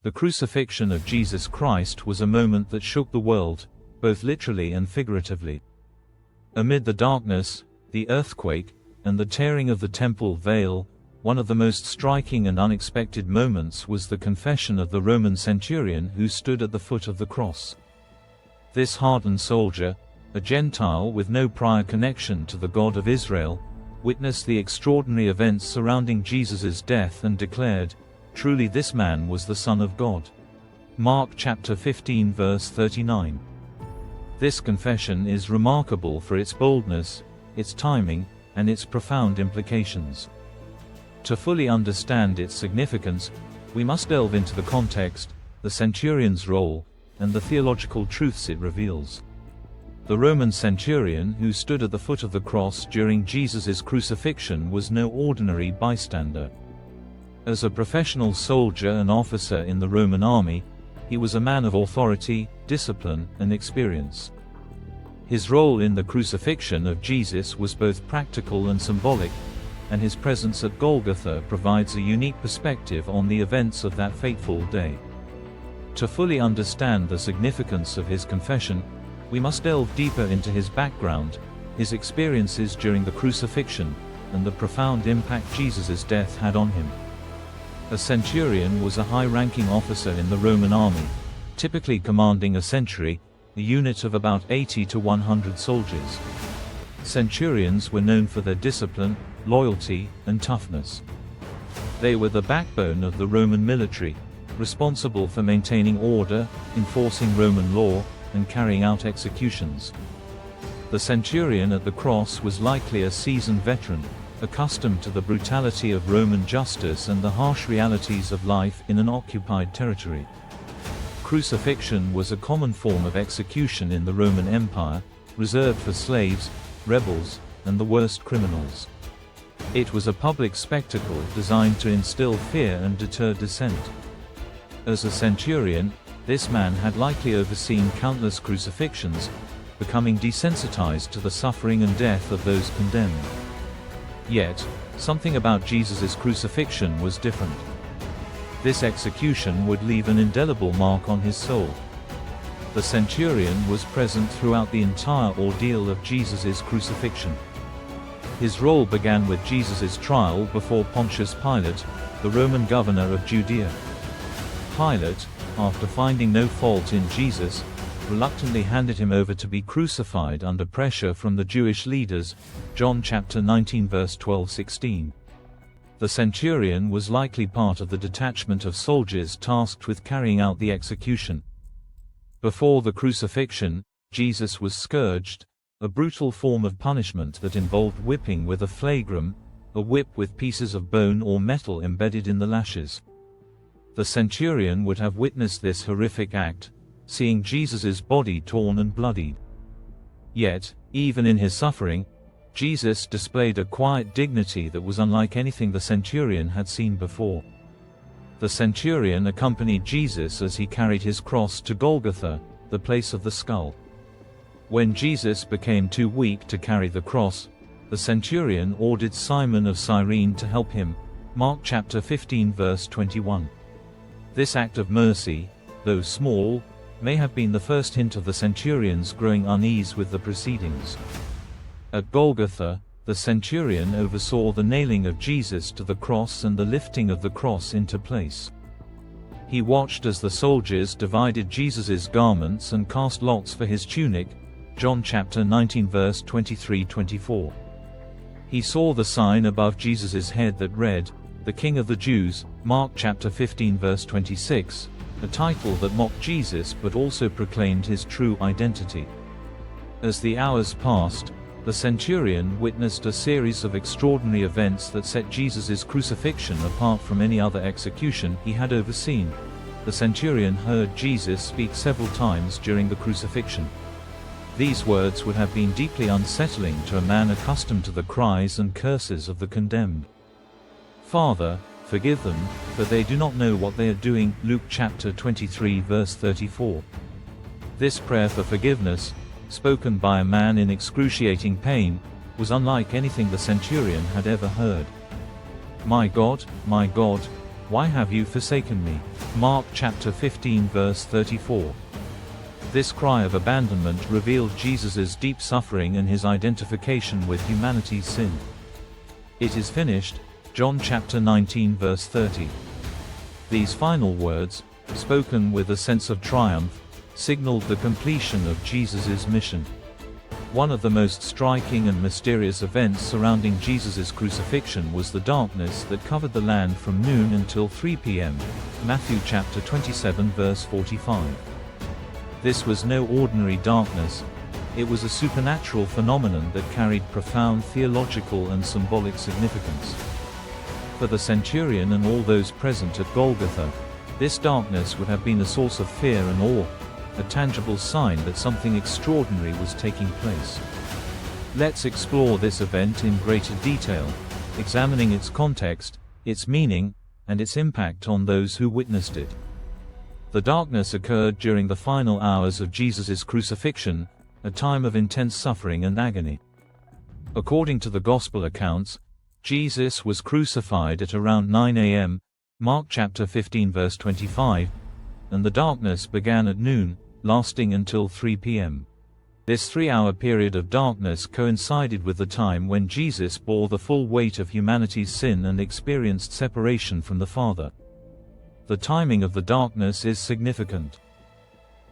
The crucifixion of Jesus Christ was a moment that shook the world, both literally and figuratively. Amid the darkness, the earthquake, and the tearing of the temple veil, one of the most striking and unexpected moments was the confession of the Roman centurion who stood at the foot of the cross. This hardened soldier, a Gentile with no prior connection to the God of Israel, witnessed the extraordinary events surrounding Jesus' death and declared, "Truly this man was the Son of God." Mark chapter 15 verse 39. This confession is remarkable for its boldness, its timing, and its profound implications. To fully understand its significance, we must delve into the context, the centurion's role, and the theological truths it reveals. The Roman centurion who stood at the foot of the cross during Jesus' crucifixion was no ordinary bystander. As a professional soldier and officer in the Roman army, he was a man of authority, discipline, and experience. His role in the crucifixion of Jesus was both practical and symbolic, and his presence at Golgotha provides a unique perspective on the events of that fateful day. To fully understand the significance of his confession, we must delve deeper into his background, his experiences during the crucifixion, and the profound impact Jesus' death had on him. A centurion was a high-ranking officer in the Roman army, typically commanding a century, a unit of about 80 to 100 soldiers. Centurions were known for their discipline, loyalty, and toughness. They were the backbone of the Roman military, responsible for maintaining order, enforcing Roman law, and carrying out executions. The centurion at the cross was likely a seasoned veteran, accustomed to the brutality of Roman justice and the harsh realities of life in an occupied territory. Crucifixion was a common form of execution in the Roman Empire, reserved for slaves, rebels, and the worst criminals. It was a public spectacle designed to instill fear and deter dissent. As a centurion, this man had likely overseen countless crucifixions, becoming desensitized to the suffering and death of those condemned. Yet, something about Jesus' crucifixion was different. This execution would leave an indelible mark on his soul. The centurion was present throughout the entire ordeal of Jesus' crucifixion. His role began with Jesus' trial before Pontius Pilate, the Roman governor of Judea. Pilate, after finding no fault in Jesus, reluctantly handed him over to be crucified under pressure from the Jewish leaders, John chapter 19 verse 12-16. The centurion was likely part of the detachment of soldiers tasked with carrying out the execution. Before the crucifixion, Jesus was scourged, a brutal form of punishment that involved whipping with a flagrum, a whip with pieces of bone or metal embedded in the lashes. The centurion would have witnessed this horrific act, seeing Jesus' body torn and bloodied. Yet, even in his suffering, Jesus displayed a quiet dignity that was unlike anything the centurion had seen before. The centurion accompanied Jesus as he carried his cross to Golgotha, the place of the skull. When Jesus became too weak to carry the cross, the centurion ordered Simon of Cyrene to help him, Mark chapter 15 verse 21. This act of mercy, though small, may have been the first hint of the centurion's growing unease with the proceedings. At Golgotha, the centurion oversaw the nailing of Jesus to the cross and the lifting of the cross into place. He watched as the soldiers divided Jesus' garments and cast lots for his tunic, John chapter 19 verse 23-24. He saw the sign above Jesus' head that read, "The King of the Jews," Mark chapter 15 verse 26, a title that mocked Jesus but also proclaimed his true identity. As the hours passed, the centurion witnessed a series of extraordinary events that set Jesus' crucifixion apart from any other execution he had overseen. The centurion heard Jesus speak several times during the crucifixion. These words would have been deeply unsettling to a man accustomed to the cries and curses of the condemned. "Father, forgive them, for they do not know what they are doing," Luke chapter 23 verse 34. This prayer for forgiveness, spoken by a man in excruciating pain, was unlike anything the centurion had ever heard. My God, why have you forsaken me?" Mark chapter 15 verse 34. This cry of abandonment revealed Jesus' deep suffering and his identification with humanity's sin. "It is finished," John chapter 19 verse 30. These final words, spoken with a sense of triumph, signaled the completion of Jesus' mission. One of the most striking and mysterious events surrounding Jesus' crucifixion was the darkness that covered the land from noon until 3 p.m. Matthew chapter 27 verse 45. This was no ordinary darkness. It was a supernatural phenomenon that carried profound theological and symbolic significance. For the centurion and all those present at Golgotha, this darkness would have been a source of fear and awe, a tangible sign that something extraordinary was taking place. Let's explore this event in greater detail, examining its context, its meaning, and its impact on those who witnessed it. The darkness occurred during the final hours of Jesus' crucifixion, a time of intense suffering and agony. According to the Gospel accounts, Jesus was crucified at around 9 a.m., Mark chapter 15 verse 25, and the darkness began at noon, lasting until 3 p.m. This 3-hour period of darkness coincided with the time when Jesus bore the full weight of humanity's sin and experienced separation from the Father. The timing of the darkness is significant.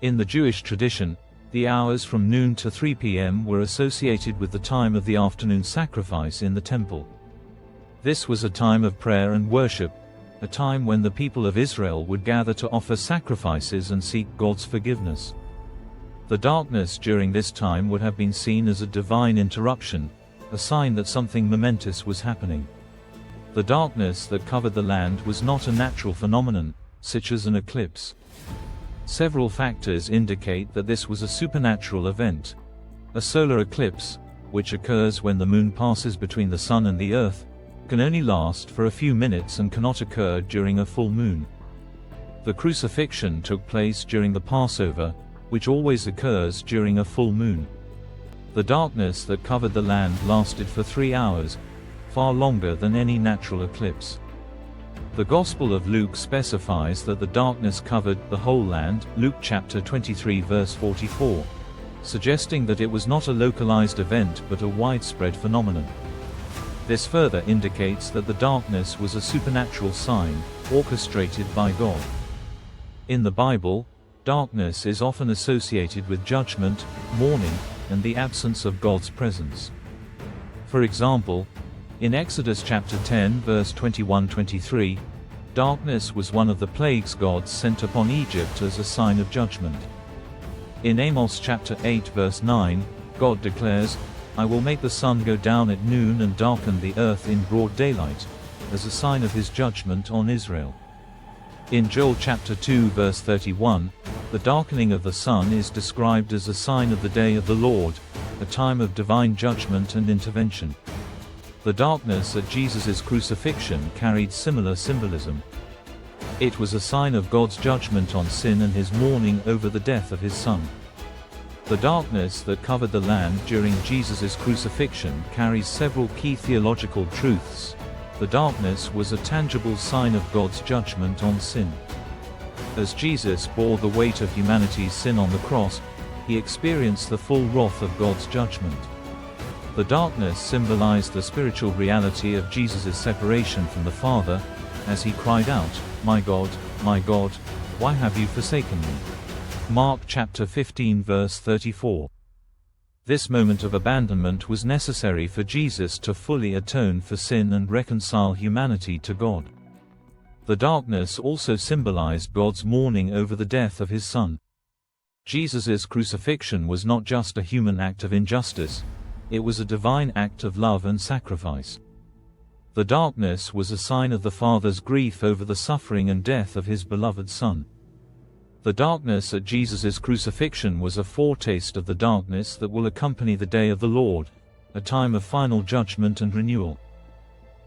In the Jewish tradition, the hours from noon to 3 p.m. were associated with the time of the afternoon sacrifice in the temple. This was a time of prayer and worship, a time when the people of Israel would gather to offer sacrifices and seek God's forgiveness. The darkness during this time would have been seen as a divine interruption, a sign that something momentous was happening. The darkness that covered the land was not a natural phenomenon, such as an eclipse. Several factors indicate that this was a supernatural event. A solar eclipse, which occurs when the moon passes between the sun and the earth, can only last for a few minutes and cannot occur during a full moon. The crucifixion took place during the Passover, which always occurs during a full moon. The darkness that covered the land lasted for 3 hours, far longer than any natural eclipse. The Gospel of Luke specifies that the darkness covered the whole land, Luke chapter 23 verse 44, suggesting that it was not a localized event but a widespread phenomenon. This further indicates that the darkness was a supernatural sign, orchestrated by God. In the Bible, darkness is often associated with judgment, mourning, and the absence of God's presence. For example, in Exodus chapter 10 verse 21-23, darkness was one of the plagues God sent upon Egypt as a sign of judgment. In Amos chapter 8 verse 9, God declares, "I will make the sun go down at noon and darken the earth in broad daylight," as a sign of his judgment on Israel. In Joel chapter 2 verse 31, the darkening of the sun is described as a sign of the day of the Lord, a time of divine judgment and intervention. The darkness at Jesus' crucifixion carried similar symbolism. It was a sign of God's judgment on sin and his mourning over the death of his Son. The darkness that covered the land during Jesus' crucifixion carries several key theological truths. The darkness was a tangible sign of God's judgment on sin. As Jesus bore the weight of humanity's sin on the cross, he experienced the full wrath of God's judgment. The darkness symbolized the spiritual reality of Jesus' separation from the Father, as he cried out, my God, why have you forsaken me?" Mark chapter 15 verse 34. This moment of abandonment was necessary for Jesus to fully atone for sin and reconcile humanity to God. The darkness also symbolized God's mourning over the death of his Son. Jesus' crucifixion was not just a human act of injustice, it was a divine act of love and sacrifice. The darkness was a sign of the Father's grief over the suffering and death of his beloved Son. The darkness at Jesus' crucifixion was a foretaste of the darkness that will accompany the day of the Lord, a time of final judgment and renewal.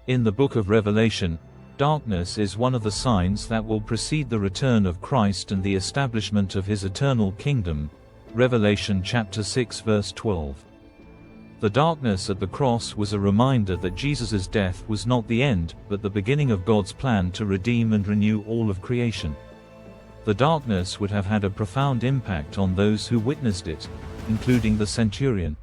In the book of Revelation, darkness is one of the signs that will precede the return of Christ and the establishment of his eternal kingdom. Revelation chapter 6 verse 12. The darkness at the cross was a reminder that Jesus' death was not the end, but the beginning of God's plan to redeem and renew all of creation. The darkness would have had a profound impact on those who witnessed it, including the centurion.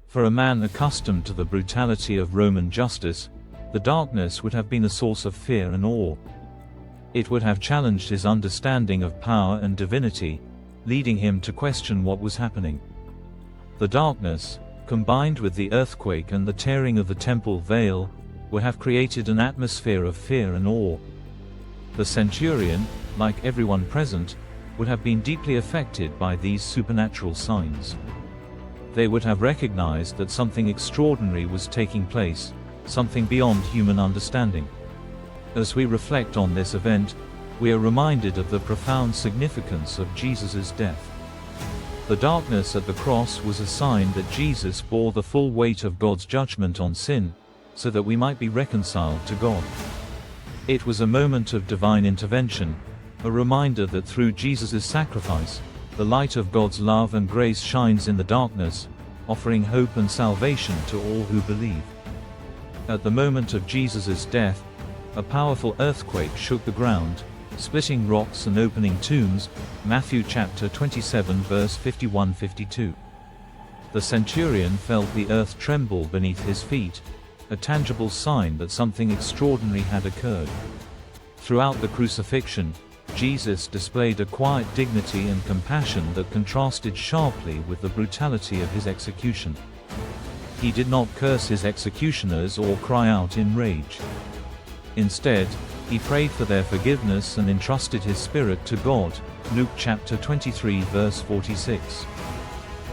For a man accustomed to the brutality of Roman justice, the darkness would have been a source of fear and awe. It would have challenged his understanding of power and divinity, leading him to question what was happening. The darkness, combined with the earthquake and the tearing of the temple veil, would have created an atmosphere of fear and awe. The centurion, like everyone present, would have been deeply affected by these supernatural signs. They would have recognized that something extraordinary was taking place, something beyond human understanding. As we reflect on this event, we are reminded of the profound significance of Jesus' death. The darkness at the cross was a sign that Jesus bore the full weight of God's judgment on sin, so that we might be reconciled to God. It was a moment of divine intervention, a reminder that through Jesus' sacrifice, the light of God's love and grace shines in the darkness, offering hope and salvation to all who believe. At the moment of Jesus' death, a powerful earthquake shook the ground, splitting rocks and opening tombs, Matthew chapter 27 verse 51-52. The centurion felt the earth tremble beneath his feet, a tangible sign that something extraordinary had occurred. Throughout the crucifixion, Jesus displayed a quiet dignity and compassion that contrasted sharply with the brutality of his execution. He did not curse his executioners or cry out in rage. Instead, he prayed for their forgiveness and entrusted his spirit to God, Luke chapter 23 verse 46.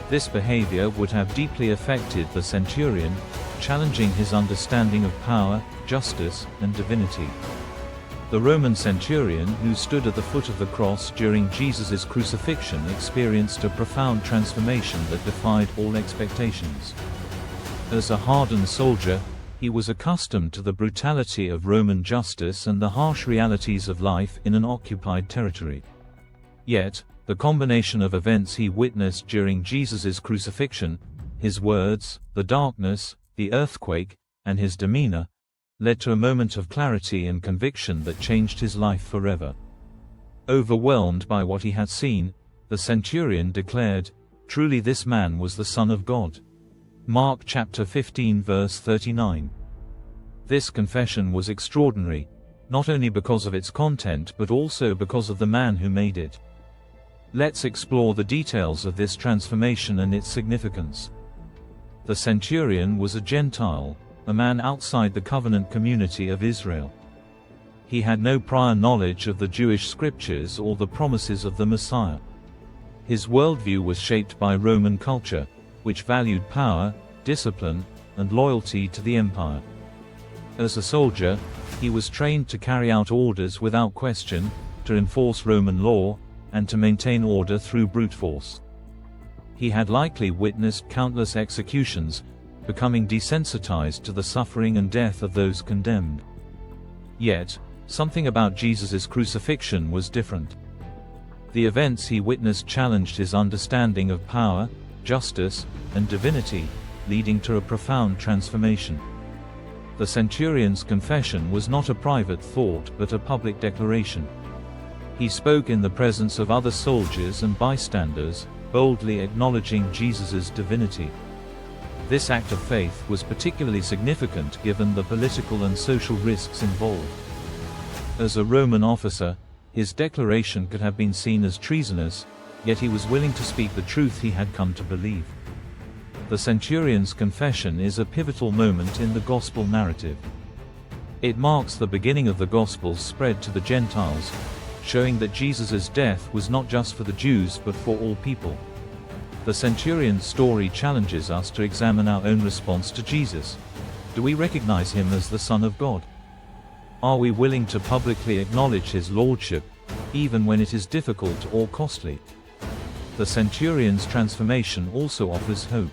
This behavior would have deeply affected the centurion, challenging his understanding of power, justice, and divinity. The Roman centurion who stood at the foot of the cross during Jesus' crucifixion experienced a profound transformation that defied all expectations. As a hardened soldier, he was accustomed to the brutality of Roman justice and the harsh realities of life in an occupied territory. Yet, the combination of events he witnessed during Jesus' crucifixion, his words, the darkness, the earthquake, and his demeanor, led to a moment of clarity and conviction that changed his life forever. Overwhelmed by what he had seen, the centurion declared, "Truly this man was the Son of God." Mark chapter 15 verse 39. This confession was extraordinary, not only because of its content but also because of the man who made it. Let's explore the details of this transformation and its significance. The centurion was a Gentile, a man outside the covenant community of Israel. He had no prior knowledge of the Jewish scriptures or the promises of the Messiah. His worldview was shaped by Roman culture, which valued power, discipline, and loyalty to the empire. As a soldier, he was trained to carry out orders without question, to enforce Roman law, and to maintain order through brute force. He had likely witnessed countless executions, becoming desensitized to the suffering and death of those condemned. Yet, something about Jesus' crucifixion was different. The events he witnessed challenged his understanding of power, justice, and divinity, leading to a profound transformation. The centurion's confession was not a private thought but a public declaration. He spoke in the presence of other soldiers and bystanders, boldly acknowledging Jesus' divinity. This act of faith was particularly significant given the political and social risks involved. As a Roman officer, his declaration could have been seen as treasonous, yet he was willing to speak the truth he had come to believe. The centurion's confession is a pivotal moment in the gospel narrative. It marks the beginning of the gospel's spread to the Gentiles, showing that Jesus' death was not just for the Jews but for all people. The centurion's story challenges us to examine our own response to Jesus. Do we recognize him as the Son of God? Are we willing to publicly acknowledge his lordship, even when it is difficult or costly? The centurion's transformation also offers hope.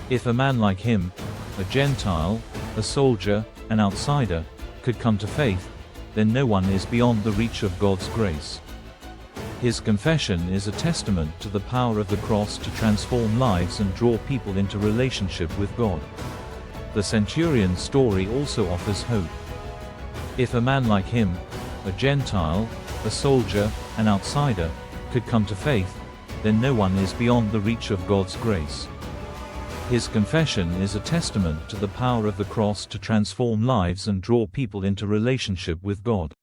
If a man like him, a Gentile, a soldier, an outsider, could come to faith, then no one is beyond the reach of God's grace. His confession is a testament to the power of the cross to transform lives and draw people into relationship with God. The centurion's story also offers hope. If a man like him, a Gentile, a soldier, an outsider, could come to faith, then no one is beyond the reach of God's grace. His confession is a testament to the power of the cross to transform lives and draw people into relationship with God.